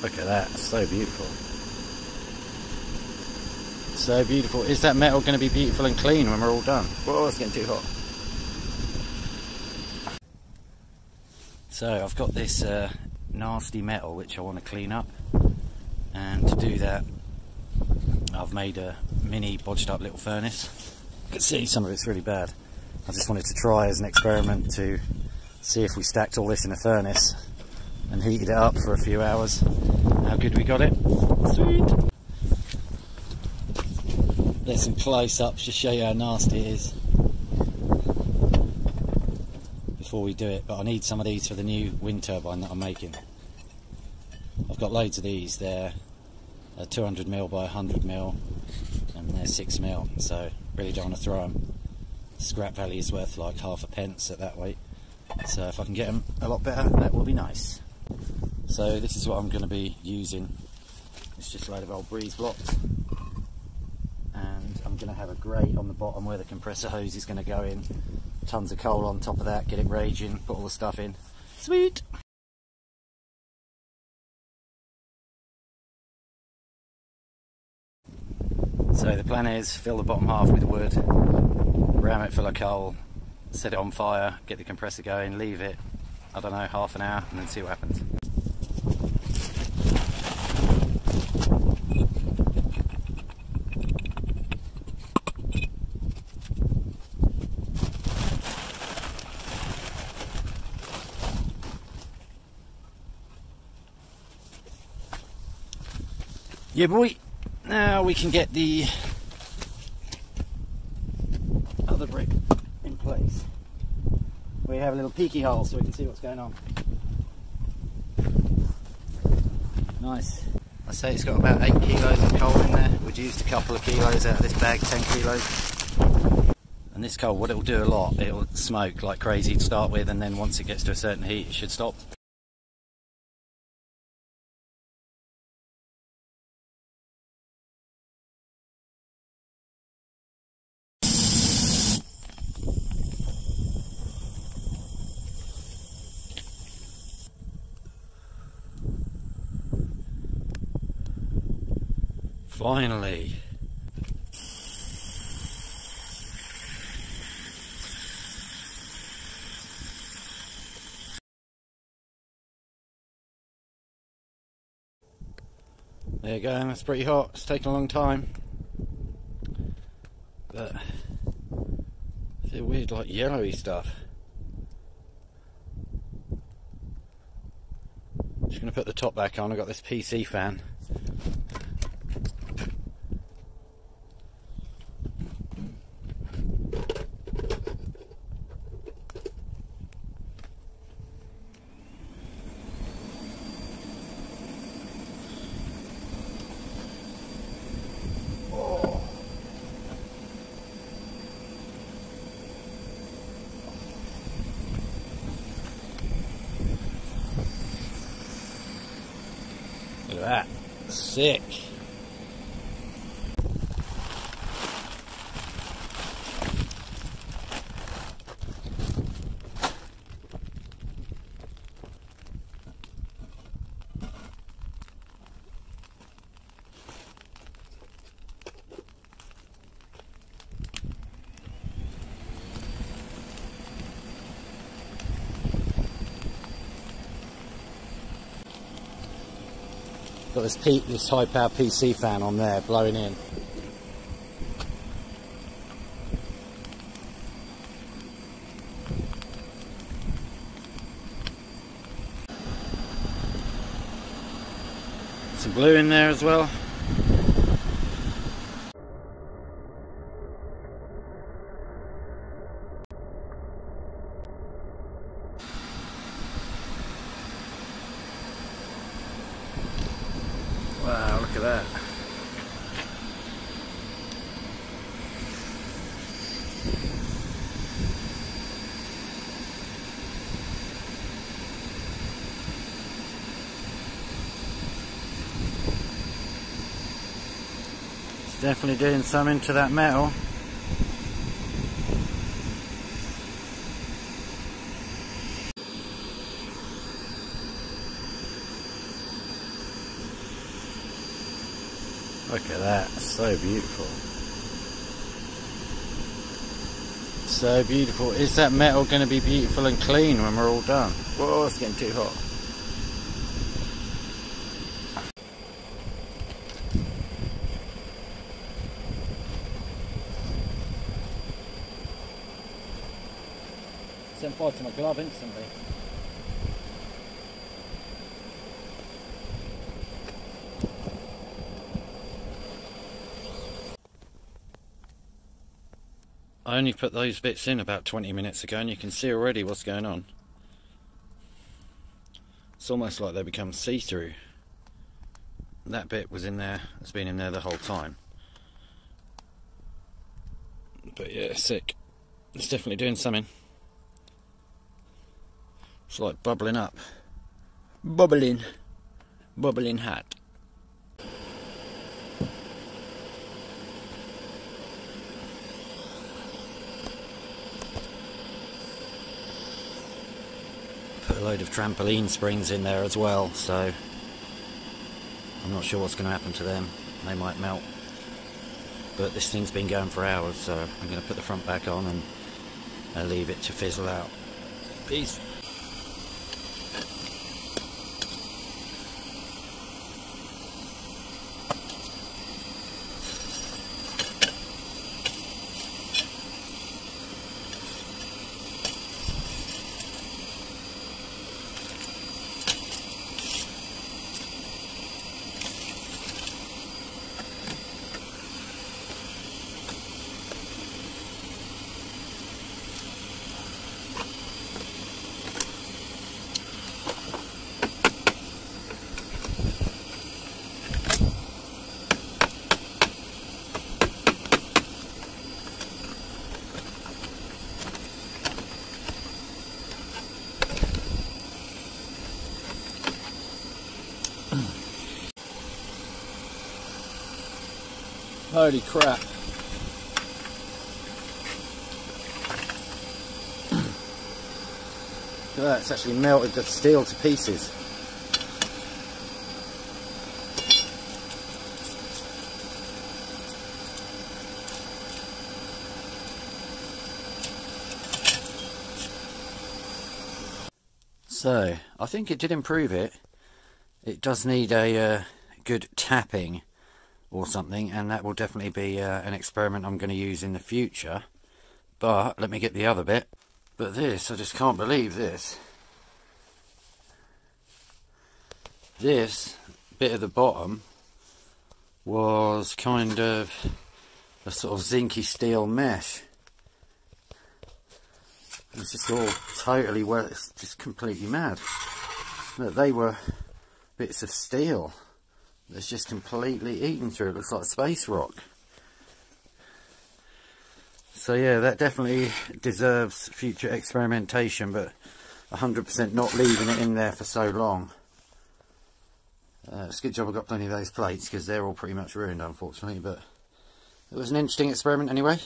Look at that, so beautiful. So beautiful. Is that metal going to be beautiful and clean when we're all done? Whoa, it's getting too hot. So I've got this nasty metal which I want to clean up, and to do that I've made a mini bodged up little furnace. You can see some of it's really bad. I just wanted to try as an experiment to see if we stacked all this in a furnace and heated it up for a few hours, how good we got it. Sweet! There's some close-ups to show you how nasty it is before we do it, but I need some of these for the new wind turbine that I'm making. I've got loads of these. They're 200mm by 100mm and they're 6mm, so really don't want to throw them. Scrap value is worth like ½ at that weight, so if I can get them a lot better, that will be nice. So this is what I'm going to be using. It's just a load of old breeze blocks, and I'm going to have a grate on the bottom where the compressor hose is going to go in. Tons of coal on top of that, get it raging, put all the stuff in. Sweet! So the plan is fill the bottom half with wood, ram it full of coal, set it on fire, get the compressor going, leave it, I don't know, half an hour, and then see what happens. Yeah boy, now we can get the other brick in place. We have a little peeky hole so we can see what's going on. Nice. I say it's got about 8 kilos of coal in there. We'd used a couple of kilos out of this bag, 10 kilos. And this coal, what it'll do a lot, it'll smoke like crazy to start with, and then once it gets to a certain heat it should stop. Finally. There you go, that's pretty hot. It's taken a long time. But it's a weird like yellowy stuff. Just gonna put the top back on. I've got this PC fan. Look at that, sick. Got this high power PC fan on there blowing in. Some glue in there as well. Wow, look at that. It's definitely doing something to that metal. Look at that, so beautiful. So beautiful. Is that metal going to be beautiful and clean when we're all done? Whoa, it's getting too hot. Sent fire to my glove instantly. I only put those bits in about 20 minutes ago and you can see already what's going on. It's almost like they become see-through. That bit was in there, it's been in there the whole time. But yeah, sick. It's definitely doing something. It's like bubbling up. Bubbling hot. Put a load of trampoline springs in there as well, so I'm not sure what's going to happen to them. They might melt. But this thing's been going for hours, so I'm going to put the front back on and leave it to fizzle out. Peace. Holy crap. Look at that, it's actually melted the steel to pieces. So, I think it did improve it. It does need a good tapping or something, and that will definitely be an experiment I'm going to use in the future. But let me get the other bit. But this, I just can't believe this. This bit at the bottom was kind of a sort of zinky steel mesh. It's just all totally, well, it's just completely mad. Look, they were bits of steel. It's just completely eaten through. It looks like space rock. So yeah, that definitely deserves future experimentation, but 100% not leaving it in there for so long. It's a good job I got plenty of those plates, because they're all pretty much ruined, unfortunately, but it was an interesting experiment anyway.